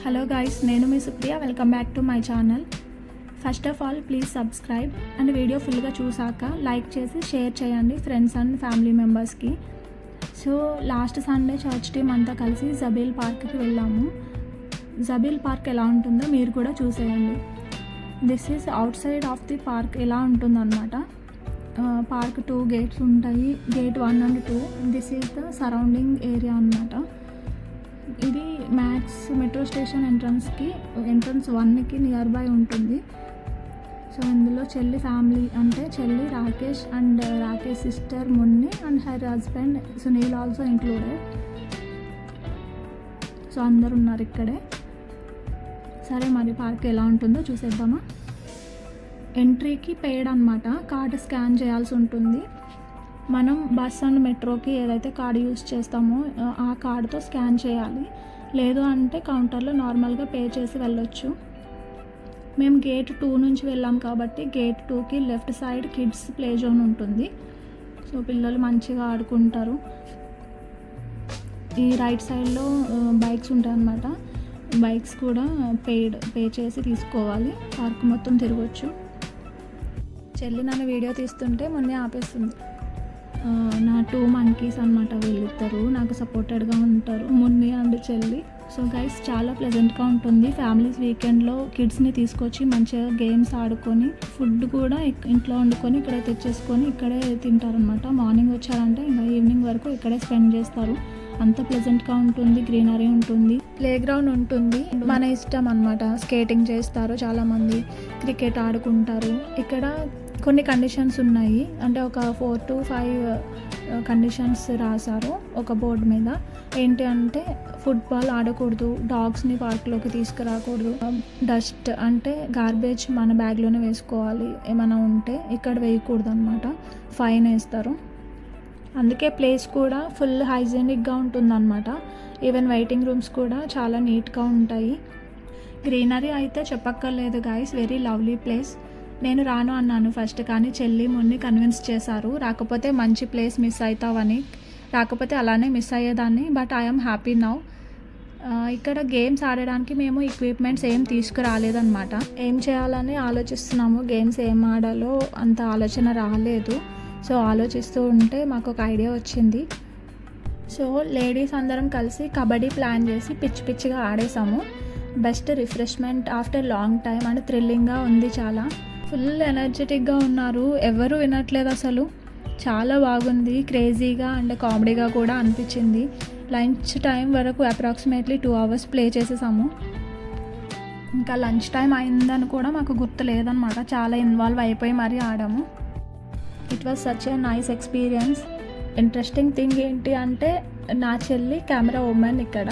Hello guys, నేను మీ Supriya. Welcome back to my channel. First of all please subscribe and video ఫుల్గా చూసాక like చేసి షేర్ చేయండి ఫ్రెండ్స్ అండ్ ఫ్యామిలీ మెంబర్స్కి. So last Sunday church team అంతా కలిసి జబీల్ పార్క్కి వెళ్ళాము. జబీల్ పార్క్ ఎలా ఉంటుందో మీరు కూడా చూసేయండి. This is out side of the park ఎలా ఉంటుందన్నమాట. పార్క్ 2 గేట్స్ ఉంటాయి, gate 1 and 2. This is the surrounding area అన్నమాట. ఇది మ్యాక్స్ మెట్రో స్టేషన్ ఎంట్రన్స్ 1కి నియర్ బై ఉంటుంది. సో ఇందులో చెల్లి ఫ్యామిలీ అంటే చెల్లి Rakesh and Rakesh sister Munni and her husband Sunil also included. So అందరు ఉన్నారు ఇక్కడే. సరే, మరి పార్క్ ఎలా ఉంటుందో చూసేద్దామా. ఎంట్రీకి పెయిడ్ అనమాట. కార్డు స్కాన్ చేయాల్సి ఉంటుంది. మనం బస్ అండ్ మెట్రోకి ఏదైతే కార్డు యూస్ చేస్తామో ఆ కార్డుతో స్కాన్ చేయాలి. లేదు అంటే కౌంటర్లో నార్మల్గా పే చేసి వెళ్ళొచ్చు. మేము గేట్ 2 నుంచి వెళ్ళాం కాబట్టి గేట్ 2కి left side kids play zone ఉంటుంది. సో పిల్లలు మంచిగా ఆడుకుంటారు. ఈ రైట్ సైడ్లో బైక్స్ ఉంటాయి అన్నమాట. బైక్స్ కూడా పే చేసి తీసుకోవాలి. పార్క్ మొత్తం తిరగచ్చు. చెల్లి నన్ను వీడియో తీస్తుంటే మొన్నే ఆపేస్తుంది. నా 2 మంకీస్ అనమాట. వీళ్ళిద్దరు నాకు సపోర్టెడ్గా ఉంటారు, మున్ని అండ్ చెల్లి. సో గైస్, చాలా ప్లెజెంట్గా ఉంటుంది. ఫ్యామిలీస్ వీకెండ్లో కిడ్స్ని తీసుకొచ్చి మంచిగా గేమ్స్ ఆడుకొని ఫుడ్ కూడా ఇంట్లో వండుకొని ఇక్కడే తెచ్చేసుకొని ఇక్కడే తింటారనమాట. మార్నింగ్ వచ్చారంటే ఇంకా ఈవినింగ్ వరకు ఇక్కడే స్పెండ్ చేస్తారు. అంత ప్లెజెంట్గా ఉంటుంది. గ్రీనరీ ఉంటుంది, ప్లే గ్రౌండ్ ఉంటుంది. మన ఇష్టం అనమాట. స్కేటింగ్ చేస్తారు చాలామంది, క్రికెట్ ఆడుకుంటారు. ఇక్కడ కొన్ని కండిషన్స్ ఉన్నాయి, అంటే ఒక 4 to 5 కండిషన్స్ రాశారు ఒక బోర్డు మీద. ఏంటి అంటే ఫుట్బాల్ ఆడకూడదు, డాగ్స్ని పార్క్లోకి తీసుకురాకూడదు, డస్ట్ అంటే గార్బేజ్ మన బ్యాగ్లోనే వేసుకోవాలి, ఏమైనా ఉంటే ఇక్కడ వేయకూడదు అనమాట. ఫైన్ వేస్తారు. అందుకే ప్లేస్ కూడా ఫుల్ హైజీనిక్గా ఉంటుందన్నమాట. ఈవెన్ వెయిటింగ్ రూమ్స్ కూడా చాలా నీట్గా ఉంటాయి. గ్రీనరీ అయితే చెప్పక్కర్లేదు గైస్, వెరీ లవ్లీ ప్లేస్. నేను రాను అన్నాను ఫస్ట్, కానీ చెల్లి మున్ని కన్విన్స్ చేశారు. రాకపోతే మంచి ప్లేస్ మిస్ అవుతావని. రాకపోతే అలానే మిస్ అయ్యేదాన్ని. But I'm happy now. ఇక్కడ గేమ్స్ ఆడడానికి మేము ఎక్విప్మెంట్స్ ఏం తీసుకురాలేదన్నమాట. ఏం చేయాలని ఆలోచిస్తున్నాము. గేమ్స్ ఏం ఆడాలో అంత ఆలోచన రాలేదు. సో ఆలోచిస్తూ ఉంటే మాకు ఒక ఐడియా వచ్చింది. సో లేడీస్ అందరం కలిసి కబడ్డీ ప్లాన్ చేసి పిచ్చిగా ఆడేసాము. Best refreshment after long time and థ్రిల్లింగ్గా ఉంది. చాలా ఫుల్ ఎనర్జెటిక్గా ఉన్నారు. ఎవరు వినట్లేదు అసలు. చాలా బాగుంది. క్రేజీగా అండ్ కామెడీగా కూడా అనిపించింది. లంచ్ టైం వరకు అప్రాక్సిమేట్లీ 2 hours ప్లే చేసేసాము. ఇంకా లంచ్ టైం అయిందని కూడా మాకు గుర్తు లేదనమాట. చాలా ఇన్వాల్వ్ అయిపోయి మరీ ఆడాము. It was such a nice experience. Interesting thing ఏంటి అంటే నా చెల్లి కెమెరా ఉమెన్ ఇక్కడ,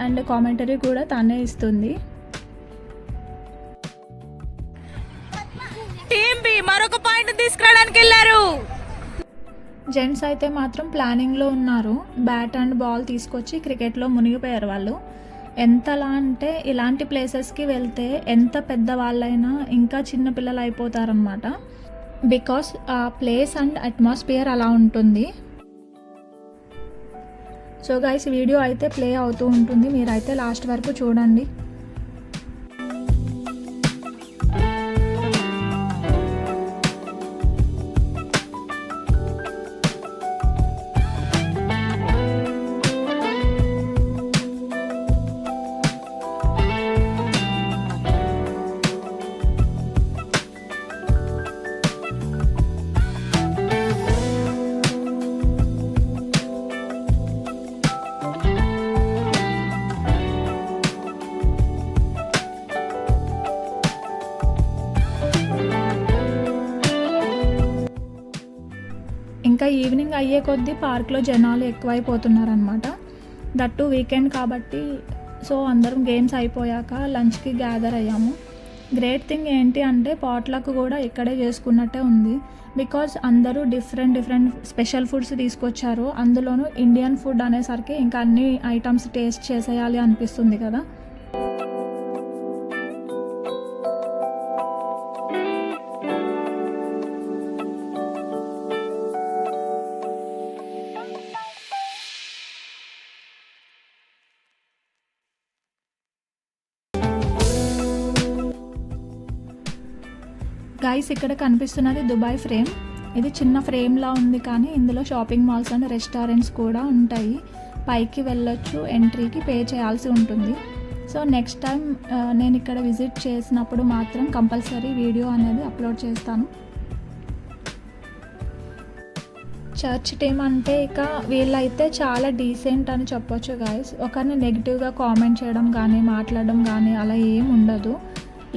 అండ్ కామెంటరీ కూడా తనే ఇస్తుంది. మరొక పాయింట్ తీసుకురావడానికి వెళ్ళారు. జెంట్స్ అయితే మాత్రం ప్లానింగ్లో ఉన్నారు. బ్యాట్ అండ్ బాల్ తీసుకొచ్చి క్రికెట్లో మునిగిపోయారు వాళ్ళు. ఎంతలా అంటే ఇలాంటి ప్లేసెస్కి వెళ్తే ఎంత పెద్దవాళ్ళైనా ఇంకా చిన్నపిల్లలు అయిపోతారనమాట. బికాస్ ఆ ప్లేస్ అండ్ అట్మాస్ఫియర్ అలా ఉంటుంది. సో గైస్, వీడియో అయితే ప్లే అవుతూ ఉంటుంది. మీరైతే లాస్ట్ వరకు చూడండి. ఇంకా ఈవినింగ్ అయ్యే కొద్దీ పార్క్లో జనాలు ఎక్కువైపోతున్నారనమాట. దట్టు వీకెండ్ కాబట్టి. సో అందరం గేమ్స్ అయిపోయాక లంచ్కి గ్యాదర్ అయ్యాము. గ్రేట్ థింగ్ ఏంటి అంటే పాట్లక్ కూడా ఇక్కడే చేసుకున్నట్టే ఉంది. బికాజ్ అందరూ డిఫరెంట్ స్పెషల్ ఫుడ్స్ తీసుకొచ్చారు. అందులోనూ ఇండియన్ ఫుడ్ అనేసరికి ఇంకా అన్ని ఐటమ్స్ టేస్ట్ చేసేయాలి అనిపిస్తుంది కదా. గైస్ ఇక్కడ కనిపిస్తున్నది దుబాయ్ ఫ్రేమ్. ఇది చిన్న ఫ్రేమ్లా ఉంది కానీ ఇందులో షాపింగ్ మాల్స్ అండ్ రెస్టారెంట్స్ కూడా ఉంటాయి. పైకి వెళ్ళొచ్చు, ఎంట్రీకి పే చేయాల్సి ఉంటుంది. సో నెక్స్ట్ టైం నేను ఇక్కడ విజిట్ చేసినప్పుడు మాత్రం కంపల్సరీ వీడియో అనేది అప్లోడ్ చేస్తాను. చర్చ్ టీమ్ అంటే ఇక వీళ్ళైతే చాలా డీసెంట్ అని చెప్పొచ్చు గైస్. ఒకరిని నెగిటివ్గా కామెంట్ చేయడం కానీ మాట్లాడడం కానీ అలా ఏం ఉండదు.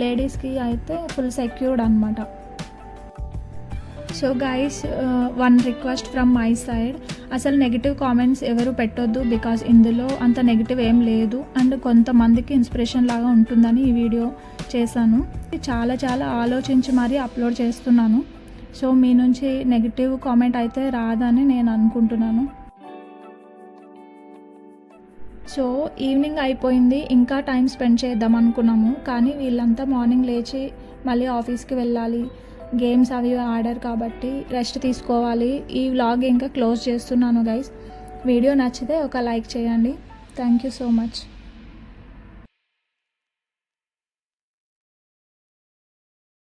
లేడీస్కి అయితే ఫుల్ సెక్యూర్డ్ అనమాట. So guys, one request from my side, అసలు నెగిటివ్ కామెంట్స్ ఎవరు పెట్టొద్దు. బికాజ్ ఇందులో అంత నెగిటివ్ ఏం లేదు అండ్ కొంతమందికి ఇన్స్పిరేషన్ లాగా ఉంటుందని ఈ వీడియో చేశాను. చాలా చాలా ఆలోచించి మరీ అప్లోడ్ చేస్తున్నాను. సో మీ నుంచి నెగిటివ్ కామెంట్ అయితే రాదని నేను అనుకుంటున్నాను. సో ఈవినింగ్ అయిపోయింది, ఇంకా టైం స్పెండ్ చేద్దాం అనుకున్నాము. కానీ వీళ్ళంతా మార్నింగ్ లేచి మళ్ళీ ఆఫీస్కి వెళ్ళాలి, గేమ్స్ అవి ఆడారు కాబట్టి రెస్ట్ తీసుకోవాలి. ఈ వ్లాగ్ ఇంకా క్లోజ్ చేస్తున్నాను గైస్. వీడియో నచ్చితే ఒక లైక్ చేయండి. Thank you so much.